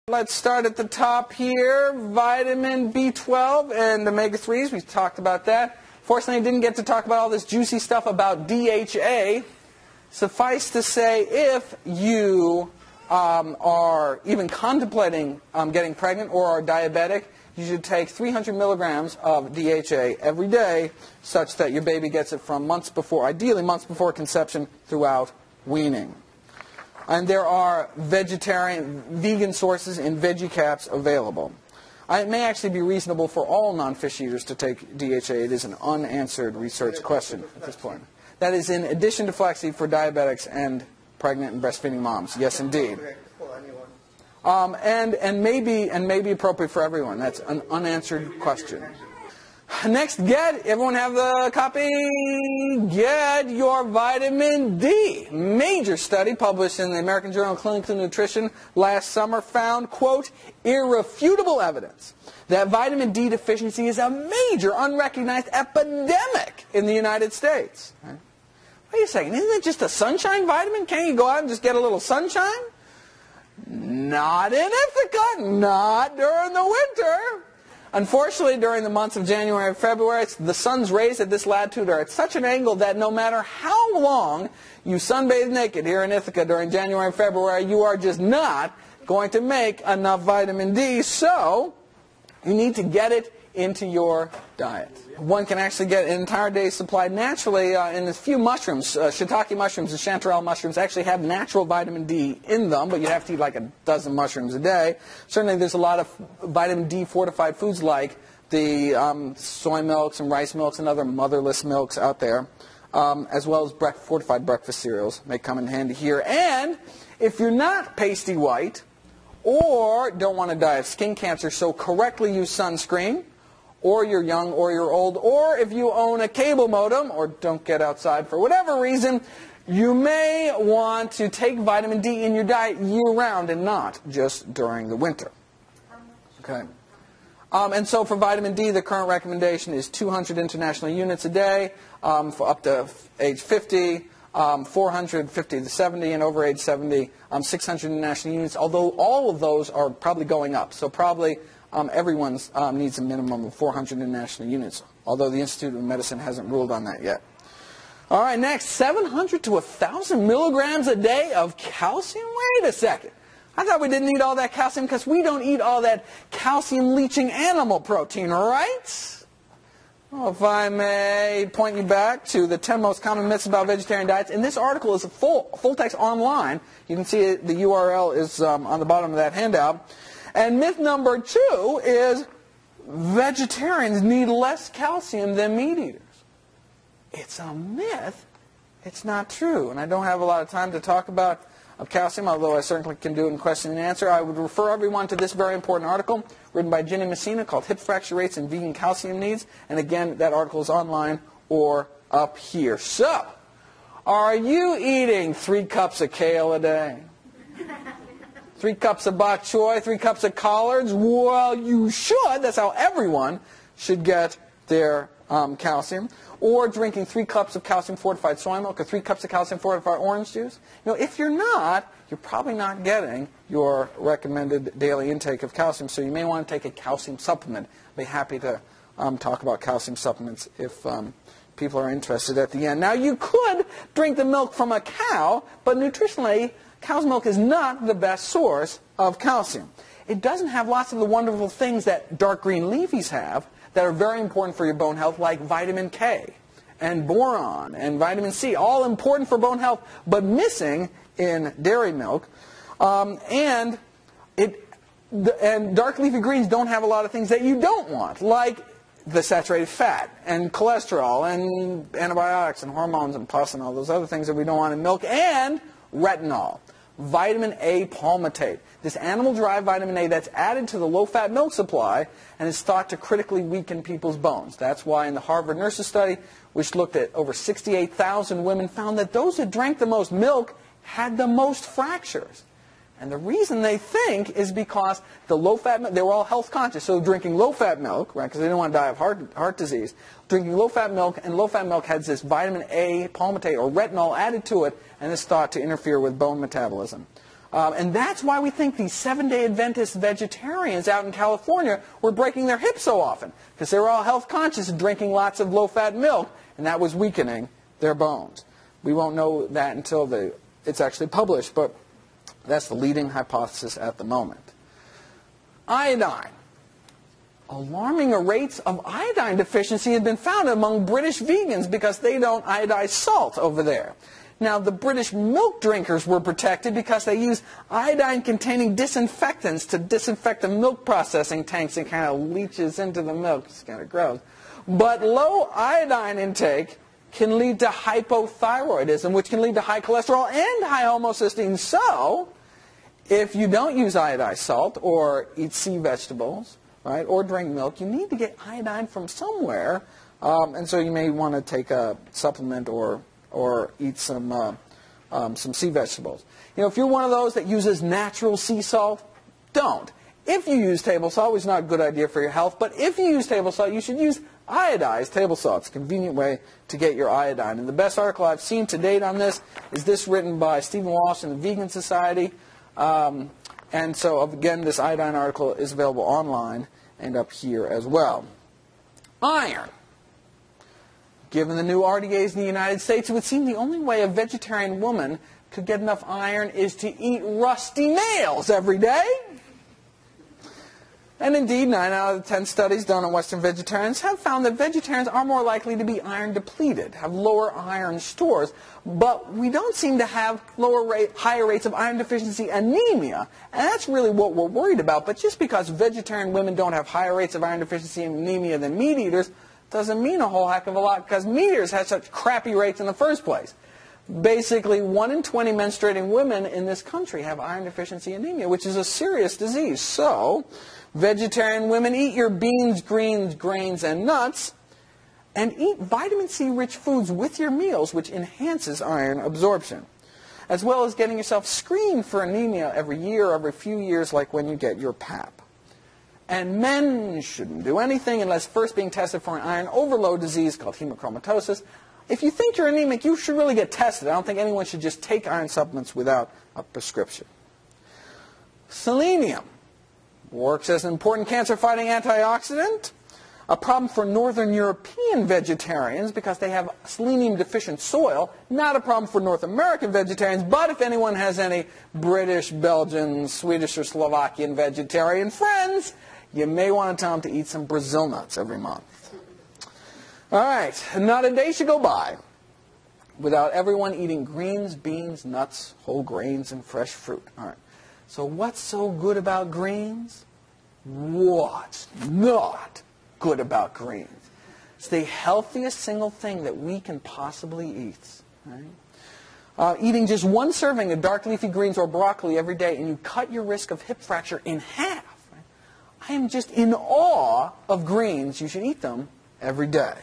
Let's start at the top here. Vitamin B12 and omega-3s. We talked about that. Fortunately, I didn't get to talk about all this juicy stuff about DHA. Suffice to say, if you are even contemplating getting pregnant or are diabetic, you should take 300 milligrams of DHA every day, such that your baby gets it from months before, ideally months before conception, throughout weaning. And there are vegan sources in veggie caps available. It may actually be reasonable for all non-fish eaters to take DHA. It is an unanswered research question at this point. That is in addition to flaxseed for diabetics and pregnant and breastfeeding moms. Yes, indeed. And may be appropriate for everyone. That's an unanswered question. Next, everyone have the copy? Get your vitamin D. Major study published in the American Journal of Clinical Nutrition last summer found, quote, irrefutable evidence that vitamin D deficiency is a major unrecognized epidemic in the United States. Right? Wait a second, isn't it just a sunshine vitamin? Can't you go out and just get a little sunshine? Not in Ithaca, not during the winter. Unfortunately, during the months of January and February, the sun's rays at this latitude are at such an angle that no matter how long you sunbathe naked here in Ithaca during January and February, you are just not going to make enough vitamin D, so you need to get it into your diet. One can actually get an entire day's supply naturally in a few mushrooms. Shiitake mushrooms and chanterelle mushrooms actually have natural vitamin D in them, but you have to eat like a dozen mushrooms a day. Certainly there's a lot of vitamin D fortified foods like the soy milks and rice milks and other motherless milks out there, as well as fortified breakfast cereals may come in handy here. And if you're not pasty white or don't want to die of skin cancer, so correctly use sunscreen, or you're young, or you're old, or if you own a cable modem, or don't get outside for whatever reason, you may want to take vitamin D in your diet year-round and not just during the winter. Okay. And so for vitamin D, the current recommendation is 200 international units a day for up to age 50, 450 to 70, and over age 70, 600 international units, although all of those are probably going up. So probably everyone needs a minimum of 400 international units, although the Institute of Medicine hasn't ruled on that yet. All right, next, 700 to 1,000 milligrams a day of calcium? Wait a second. I thought we didn't eat all that calcium because we don't eat all that calcium-leaching animal protein, right? Well, if I may point you back to the 10 most common myths about vegetarian diets, and this article is a full text online. You can see the URL is on the bottom of that handout. And myth number 2 is vegetarians need less calcium than meat eaters. It's a myth. It's not true. And I don't have a lot of time to talk about calcium, although I certainly can do it in question and answer. I would refer everyone to this very important article written by Ginny Messina called Hip Fracture Rates and Vegan Calcium Needs. And again, that article is online or up here. So, are you eating 3 cups of kale a day? 3 cups of bok choy, 3 cups of collards? Well, you should. That's how everyone should get their calcium. Or drinking 3 cups of calcium-fortified soy milk or 3 cups of calcium-fortified orange juice. You know, if you're not, you're probably not getting your recommended daily intake of calcium, so you may want to take a calcium supplement. I'll be happy to talk about calcium supplements if people are interested at the end. Now, you could drink the milk from a cow, but nutritionally, cow's milk is not the best source of calcium. It doesn't have lots of the wonderful things that dark green leafies have that are very important for your bone health, like vitamin K and boron and vitamin C, all important for bone health, but missing in dairy milk. And dark leafy greens don't have a lot of things that you don't want, like the saturated fat and cholesterol and antibiotics and hormones and pus and all those other things that we don't want in milk, and retinol, vitamin A palmitate, this animal-derived vitamin A that's added to the low-fat milk supply and is thought to critically weaken people's bones. That's why in the Harvard Nurses study, which looked at over 68,000 women, found that those that drank the most milk had the most fractures. And the reason they think is because the low-fat milk, they were all health conscious, so drinking low-fat milk, right, because they didn't want to die of heart disease, drinking low-fat milk, and low-fat milk has this vitamin A palmitate or retinol added to it, and is thought to interfere with bone metabolism. And that's why we think these Seventh-day Adventist vegetarians out in California were breaking their hips so often, because they were all health conscious and drinking lots of low-fat milk, and that was weakening their bones. We won't know that until it's actually published, but that's the leading hypothesis at the moment. Iodine. Alarming rates of iodine deficiency have been found among British vegans because they don't iodize salt over there. Now, the British milk drinkers were protected because they used iodine-containing disinfectants to disinfect the milk processing tanks and kind of leaches into the milk. It's kind of gross. But low iodine intake can lead to hypothyroidism, which can lead to high cholesterol and high homocysteine. So, if you don't use iodized salt or eat sea vegetables, right, or drink milk, you need to get iodine from somewhere. And so you may want to take a supplement or eat some sea vegetables. You know, if you're one of those that uses natural sea salt, don't. If you use table salt, which is not a good idea for your health, but if you use table salt, you should use iodized table salt. It's a convenient way to get your iodine. And the best article I've seen to date on this is this written by Stephen Walsh in the Vegan Society. And so, again, this iodine article is available online and up here as well. Iron. Given the new RDAs in the United States, it would seem the only way a vegetarian woman could get enough iron is to eat rusty nails every day. And indeed, 9 out of 10 studies done on Western vegetarians have found that vegetarians are more likely to be iron depleted, have lower iron stores, but we don't seem to have higher rates of iron deficiency anemia, and that's really what we're worried about. But just because vegetarian women don't have higher rates of iron deficiency and anemia than meat eaters doesn't mean a whole heck of a lot, because meat eaters have such crappy rates in the first place. Basically, 1 in 20 menstruating women in this country have iron deficiency anemia, which is a serious disease. So, vegetarian women, eat your beans, greens, grains, and nuts, and eat vitamin C-rich foods with your meals, which enhances iron absorption, as well as getting yourself screened for anemia every year or every few years, like when you get your PAP. And men shouldn't do anything unless first being tested for an iron overload disease called hemochromatosis. If you think you're anemic, you should really get tested. I don't think anyone should just take iron supplements without a prescription. Selenium works as an important cancer-fighting antioxidant. A problem for Northern European vegetarians because they have selenium-deficient soil. Not a problem for North American vegetarians, but if anyone has any British, Belgian, Swedish, or Slovakian vegetarian friends, you may want to tell them to eat some Brazil nuts every month. All right, not a day should go by without everyone eating greens, beans, nuts, whole grains, and fresh fruit. All right. So what's so good about greens? What's not good about greens? It's the healthiest single thing that we can possibly eat. Right? Eating just 1 serving of dark leafy greens or broccoli every day, and you cut your risk of hip fracture in half. Right? I am just in awe of greens. You should eat them every day.